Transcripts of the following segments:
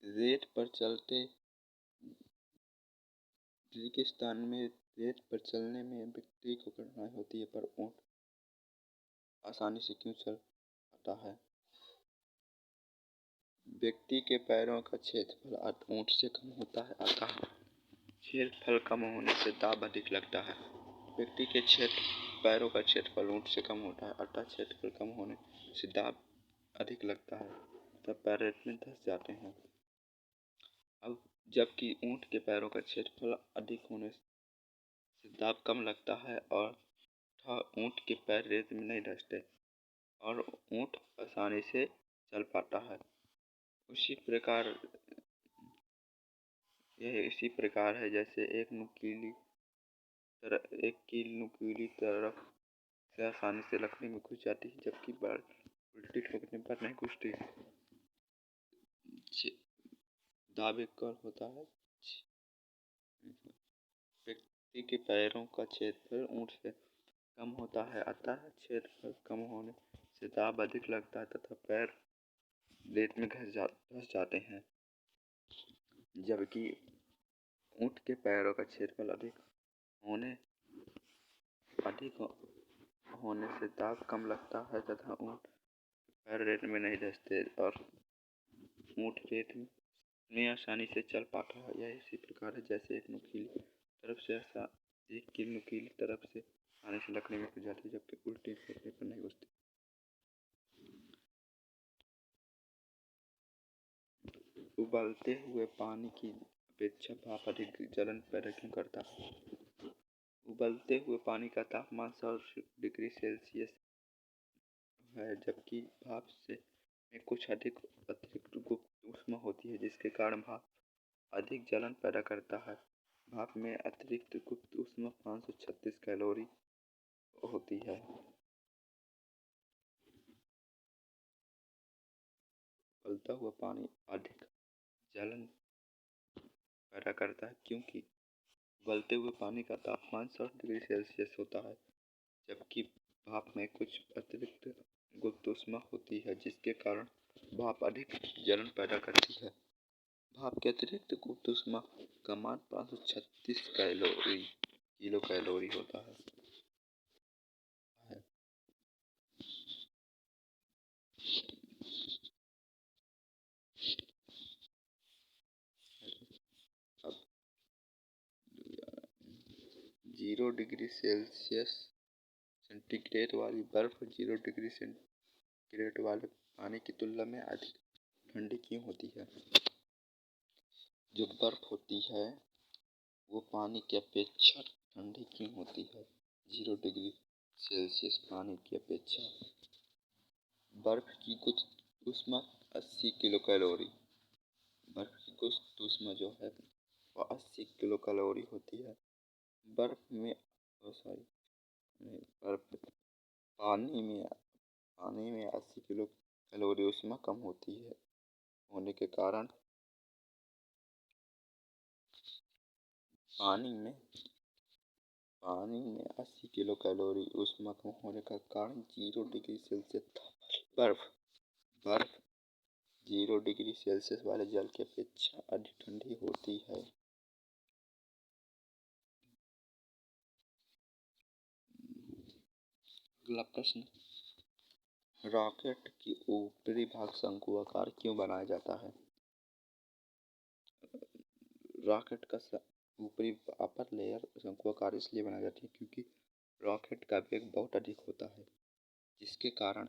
रेत पर चलते रेगिस्तान में रेत पर चलने में व्यक्ति को कठिनाई होती है, पर ऊँट आसानी से क्यों चल पाता है? व्यक्ति के पैरों का क्षेत्रफल ऊँट से कम होता है, अतः क्षेत्रफल कम होने से दाब अधिक लगता है। व्यक्ति के पैरों का क्षेत्रफल ऊँट से कम होता है, अतः क्षेत्रफल कम होने से दाब अधिक लगता है, तब पैर रेत में धंस जाते हैं। अब जबकि ऊँट के पैरों का क्षेत्रफल अधिक होने से दाब कम लगता है और ऊँट के पैर रेत में नहीं धंसते और ऊँट आसानी से चल पाता है। इसी प्रकार है जैसे एक कील नुकीली तरफ से आसानी से लकड़ी में घुस जाती है, जबकि उल्टी ठोकने पर नहीं घुसती। दाब एक और होता है। व्यक्ति के पैरों का क्षेत्रफल ऊँट से कम होता है, अतः क्षेत्रफल कम होने से दाब अधिक लगता है तथा पैर रेत में धंस जाते हैं। जबकि ऊँट के पैरों का क्षेत्रफल अधिक होने से दाब कम लगता है तथा ऊँट पैर रेत में नहीं धंसते और ऊँट रेत में आसानी से चल पाता है। यह इसी प्रकार है जैसे एक कील नुकीली तरफ से आसानी से लकड़ी में घुस जाती है, जबकि उल्टी ठोकने पर नहीं घुसती। उबलते हुए पानी की अपेक्षा भाप अधिक जलन पैदा क्यों करता है? उबलते हुए पानी का तापमान 100 डिग्री सेल्सियस है, जबकि भाप में कुछ अतिरिक्त गुप्त ऊष्मा होती है, जिसके कारण भाप अधिक जलन पैदा करता है। भाप में अतिरिक्त गुप्त ऊष्मा 536 कैलोरी होती है। उबलता हुआ पानी अधिक जलन पैदा करता है क्योंकि उबलते हुए पानी का तापमान 100 डिग्री सेल्सियस होता है, जबकि भाप में कुछ अतिरिक्त गुप्त ऊष्मा होती है, जिसके कारण भाप अधिक जलन पैदा करती है। भाप के अतिरिक्त गुप्त ऊष्मा का मान 536 किलो कैलोरी होता है। अब 0 डिग्री सेंटीग्रेड वाली बर्फ 0 डिग्री सेंटीग्रेड वाले पानी की तुलना में अधिक ठंडी क्यों होती है? जो बर्फ होती है वो पानी की अपेक्षा ठंडी क्यों होती है? 0 डिग्री सेल्सियस पानी की अपेक्षा बर्फ की कुछ ऊष्मा 80 किलो कैलोरी बर्फ की कुछ ऊष्मा जो है वो 80 किलो कैलोरी होती है। पानी में 80 किलो कैलोरी ऊष्मा कम होती है होने के कारण पानी में 80 किलो कैलोरी ऊष्मा कम होने का कारण 0 डिग्री सेल्सियस बर्फ 0 डिग्री सेल्सियस वाले जल की अपेक्षा अधिक ठंडी होती है। अगला प्रश्न, रॉकेट की ऊपरी भाग शंक्वाकार क्यों बनाया जाता है? रॉकेट का ऊपरी अपर लेयर शंक्वाकार इसलिए बनाई जाती है क्योंकि रॉकेट का वेग बहुत अधिक होता है, जिसके कारण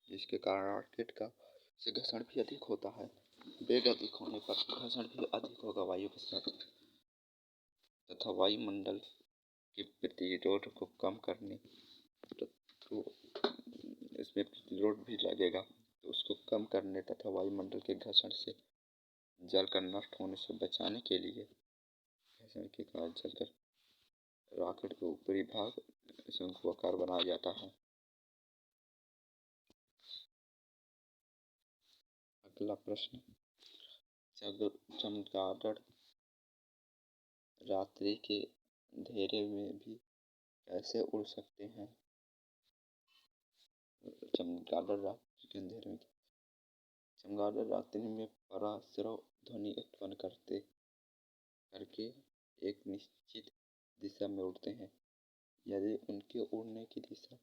रॉकेट का से घर्षण भी अधिक होता है। वेग अधिक होने पर घर्षण भी अधिक होगा वायु के साथ तथा वायुमंडल के प्रतिरोध को कम करने तो इसमें प्रतिरोध भी लगेगा, तो उसको कम करने तथा वायुमंडल के घर्षण से जल का नष्ट होने से बचाने के लिए घर्षण के कारण जलकर रॉकेट का ऊपरी भाग शंक्वाकार बनाया जाता है। अगला प्रश्न, चमगादड़ रात्रि के अंधेरे में भी कैसे उड़ सकते हैं? चमगादड़ रात्रि के अंधेरे में चमगादड़ रात्रि में पराश्रव ध्वनि उत्पन्न करके एक निश्चित दिशा में उड़ते हैं। यदि उनके उड़ने की दिशा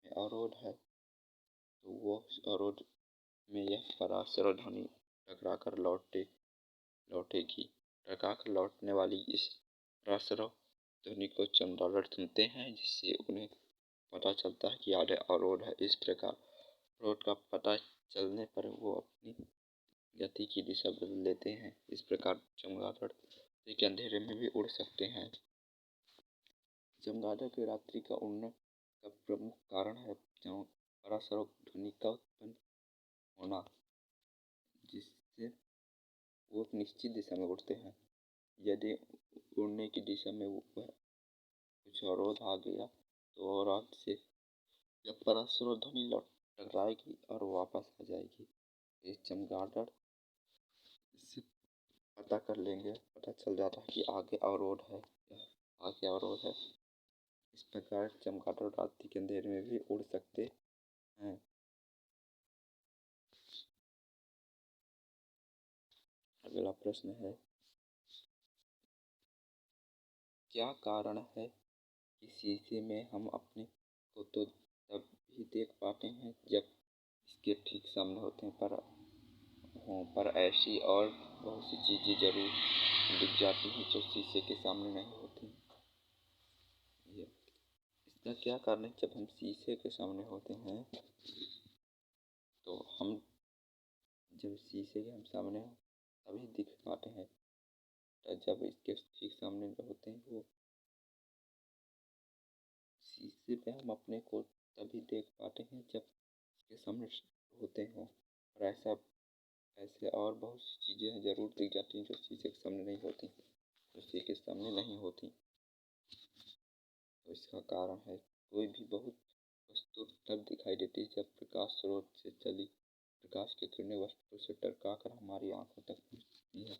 में अवरोध है तो वो अवरोध में यह पराश्रव ध्वनि टकराकर लौटेगी। टकराकर लौटने वाली इस पराश्रव ध्वनि को चमगादड़ सुनते हैं, जिससे उन्हें पता चलता है कि आगे अवरोध है। इस प्रकार अवरोध का पता चलने पर वो अपनी गति की दिशा बदल लेते हैं। इस प्रकार चमगादड़ रात्रि के अंधेरे में भी उड़ सकते हैं। चमगादड़ के रात्रि का उड़ने का प्रमुख कारण है पराश्रव ध्वनि का उत्पन्न होना, जिससे वो एक निश्चित दिशा में उड़ते हैं। यदि उड़ने की दिशा में वह कुछ अवरोध आ गया तो अवरोध से यह पराश्रव ध्वनि लौट टकराएगी और वापस आ जाएगी। इस चमगादड़ इससे पता चल जाता है कि आगे अवरोध है, आगे अवरोध है। इस प्रकार चमगादड़ रात्रि के अंधेरे में भी उड़ सकते हैं। अगला प्रश्न है, क्या कारण है कि शीशे में हम अपने को तो तब भी देख पाते हैं जब इसके ठीक सामने होते हैं, पर ऐसी और बहुत सी चीजें जरूर दिख जाती हैं जो शीशे के सामने नहीं होती। इसका क्या कारण है? जब हम शीशे के सामने होते हैं तो हम जब शीशे के हम सामने तभी दिख पाते हैं, जब इसके ठीक सामने होते हैं वो शीशे पे हम अपने को तभी देख पाते हैं जब इसके सामने होते हों। और ऐसे और बहुत सी चीज़ें जरूर दिख जाती हैं जो शीशे के सामने नहीं होती, जो शीशे के सामने नहीं होती। तो इसका कारण है कोई भी बहुत वस्तु तब दिखाई देती है जब प्रकाश स्रोत से चली प्रकाश की किरणें वस्तु से टकरा कर हमारी आंखों तक पहुँचती है।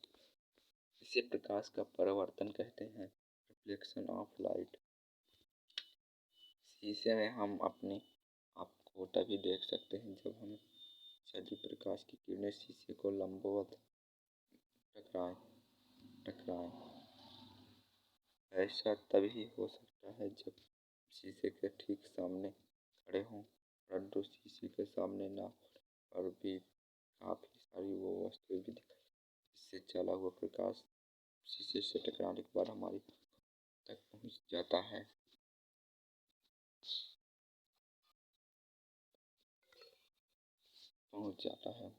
इसे प्रकाश का परावर्तन कहते हैं, रिफ्लेक्शन ऑफ लाइट। शीशे में हम अपने आप को तभी देख सकते हैं जब हम चली प्रकाश की किरणें शीशे को लंबवत टकराएं। ऐसा तभी हो सकता है जब शीशे के ठीक सामने खड़े हों, परंतु शीशे के सामने ना और भी काफ़ी सारी वो वस्तुएं भी दिखाई, इससे चला हुआ प्रकाश शीशे से टकराने के बाद हमारी तक पहुंच जाता है।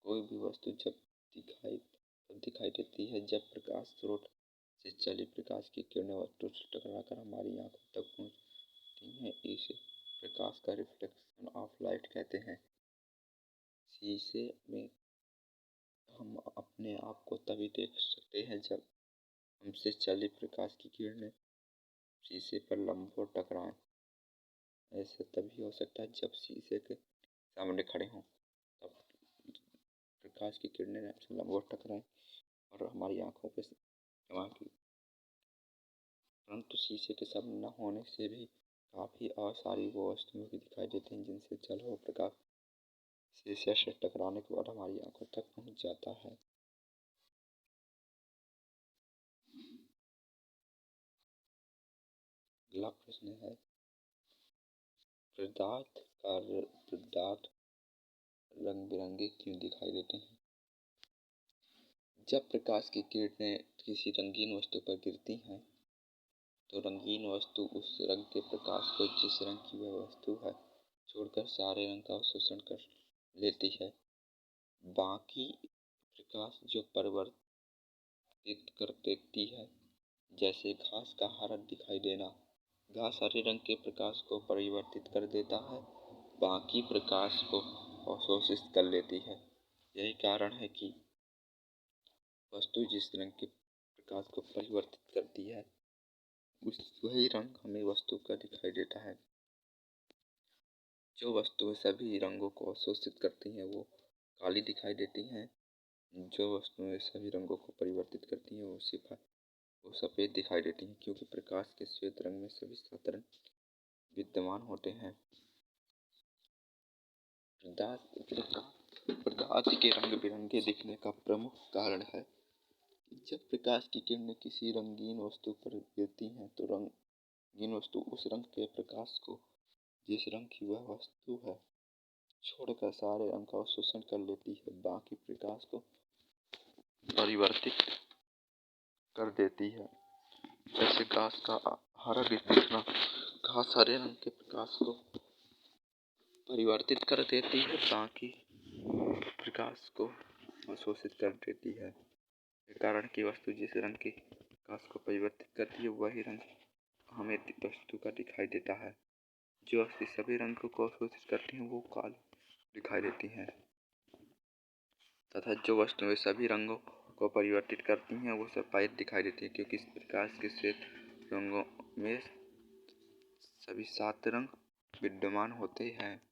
कोई भी वस्तु जब दिखाई देती है जब प्रकाश स्रोत से चली प्रकाश की किरणें वस्तु से टकराकर हमारी आंखों तक पहुंचती हैं। इसे प्रकाश का रिफ्लेक्शन ऑफ लाइट कहते हैं। शीशे में हम अपने आप को तभी देख सकते हैं जब हमसे चली प्रकाश की किरणें शीशे पर लंबवत टकराएं। ऐसा तभी हो सकता है जब शीशे के सामने खड़े हों, तब प्रकाश की किरणें हमसे लंबवत टकराएं और हमारी आंखों पर चमके। परंतु शीशे के सामने न होने से भी काफ़ी और सारी वो वस्तुएं भी दिखाई देती हैं जिनसे चला हुआ प्रकाश शीशे से टकराने के बाद हमारी आंखों तक पहुंच जाता है। अगला प्रश्न है, पदार्थ रंग बिरंगे क्यों दिखाई देते हैं? जब प्रकाश की किरणें किसी रंगीन वस्तु पर गिरती हैं तो रंगीन वस्तु उस रंग के प्रकाश को जिस रंग की वह वस्तु है छोड़कर सारे रंग का अवशोषण कर लेती है। बाकी प्रकाश जो परिवर्तित कर देती है, जैसे घास का हरा दिखाई देना। घास हरे रंग के प्रकाश को परिवर्तित कर देता है, बाकी प्रकाश को अवशोषित कर लेती है। यही कारण है कि वस्तु जिस रंग के प्रकाश को परिवर्तित करती है वही रंग हमें वस्तु का दिखाई देता है। जो वस्तुएं सभी रंगों को अवशोषित करती हैं वो काली दिखाई देती हैं। जो वस्तुएं सभी रंगों को परिवर्तित करती हैं वो सफ़ेद दिखाई देती हैं, क्योंकि प्रकाश के श्वेत रंग में सभी 7 रंग विद्यमान होते हैं। पदार्थ के रंग बिरंगे दिखने का प्रमुख कारण है कि जब प्रकाश की किरणें किसी रंगीन वस्तु पर गिरती हैं तो रंगीन वस्तु उस रंग के प्रकाश को, जिस रंग की वह वस्तु है, छोड़कर सारे रंग का अवशोषण कर लेती है, बाकी प्रकाश को परिवर्तित कर देती है। जैसे घास का हरा दिखना, घास हरे रंग के प्रकाश को परिवर्तित कर देती है, बाकी प्रकाश को अवशोषित कर देती है। इस कारण की वस्तु जिस रंग के प्रकाश को परिवर्तित करती है वही रंग हमें वस्तु का दिखाई देता है। जो वस्तु सभी रंगों को अवशोषित करती है वो काली दिखाई देती है, तथा जो वस्तुएं सभी रंगों को परिवर्तित करती हैं वो सफेद दिखाई देती है, क्योंकि इस प्रकाश के श्वेत रंगों में सभी 7 रंग विद्यमान होते हैं।